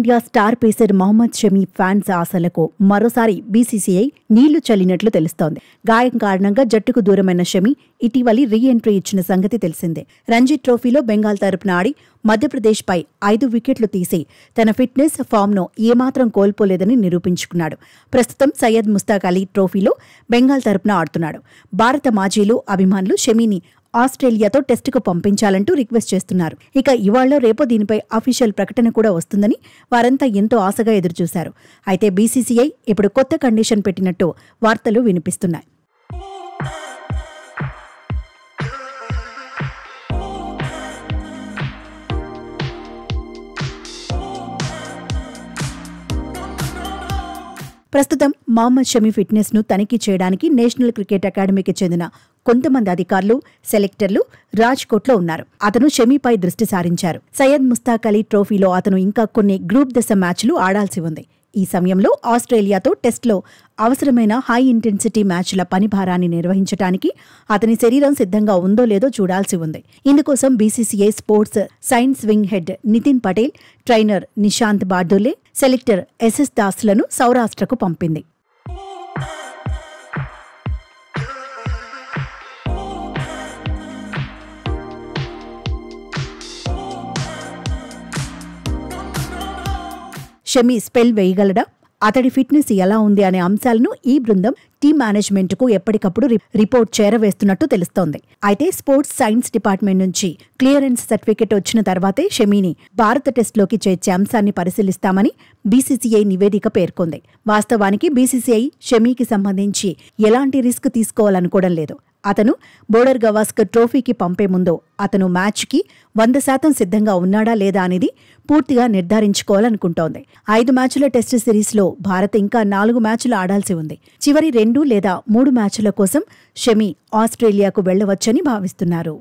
Team India star pacer Mohammed Shami fans ఆశలకు మరోసారి BCCI నీళ్లు చల్లినట్లు తెలుస్తోంది. గాయం కారణంగా జట్టుకు దూరమైన షమీ ఇటీవలి రీ ఎంట్రీ ఇచ్చిన సంగతి తెలిసిందే. రంజీ ట్రోఫీలో బెంగాల్ తరపున ఆడి మధ్యప్రదేశ్పై 5 వికెట్లు తీసి తన ఫిట్నెస్, ఫామ్ను ఏమాత్రం కోల్పోలేదని నిరూపించుకున్నాడు. ప్రస్తుతం సయ్యద్ ముస్తాక్ అలీ ట్రోఫీలో బెంగాల్ తరపున ఆడుతున్నాడు. భారత మాజీలు, అభిమానులు షమీని ఆస్ట్రేలియాతో టెస్టుకు పంపించాలంటూ రిక్వెస్ట్ చేస్తున్నారు. ఇక ఇవాళ రేపో దీనిపై అఫీషియల్ ప్రకటన కూడా వస్తుందని వారంతా ఎంతో ఆశగా ఎదురుచూశారు. అయితే బీసీసీఐ ఇప్పుడు కొత్త కండిషన్ పెట్టినట్టు వార్తలు వినిపిస్తున్నాయి. ప్రస్తుతం మహమ్మద్ షమీ ఫిట్నెస్ ను తనిఖీ చేయడానికి నేషనల్ క్రికెట్ అకాడమీకి చెందిన కొంతమంది అధికారులు, సెలెక్టర్లు రాజ్కోట్లో ఉన్నారు. అతను షమీపై దృష్టి సారించారు. సయ్యద్ ముస్తాక్ అలీ ట్రోఫీలో అతను ఇంకా కొన్ని గ్రూప్ దశ మ్యాచ్లు ఆడాల్సి ఉంది. ఈ సమయంలో ఆస్ట్రేలియాతో టెస్ట్లో అవసరమైన హై ఇంటెన్సిటీ మ్యాచ్ల పనిభారాన్ని నిర్వహించడానికి అతని శరీరం సిద్ధంగా ఉందో లేదో చూడాల్సి ఉంది. ఇందుకోసం BCCI sports science wing head Nitin Patel, trainer Nishant Bardole, selector SS దాస్లను సౌరాష్ట్రకు పంపింది. షమీ స్పెల్ వేయగలడా, అతడి ఫిట్నెస్ ఎలా ఉంది అనే అంశాలను ఈ బృందం టీం మేనేజ్మెంట్కు ఎప్పటికప్పుడు రిపోర్ట్ చేరవేస్తున్నట్టు తెలుస్తోంది. అయితే స్పోర్ట్స్ సైన్స్ డిపార్ట్మెంట్ నుంచి క్లియరెన్స్ సర్టిఫికెట్ వచ్చిన తర్వాతే షమీని భారత టెస్టులోకి చేర్చే అంశాన్ని పరిశీలిస్తామని బీసీసీఐ నివేదిక పేర్కొంది. వాస్తవానికి బీసీసీఐ షమీకి సంబంధించి ఎలాంటి రిస్క్ తీసుకోవాలనుకోవడం లేదు. అతను బోర్డర్ గవాస్కర్ ట్రోఫీకి పంపే ముందు అతను మ్యాచ్కి 100% సిద్ధంగా ఉన్నాడా లేదా అనేది పూర్తిగా నిర్ధారించుకోవాలనుకుంటోంది. 5 మ్యాచ్ల టెస్టు సిరీస్లో భారత్ ఇంకా 4 మ్యాచ్లు ఆడాల్సి ఉంది. చివరి 2 లేదా 3 మ్యాచ్ల కోసం షమీ ఆస్ట్రేలియాకు వెళ్లవచ్చని భావిస్తున్నారు.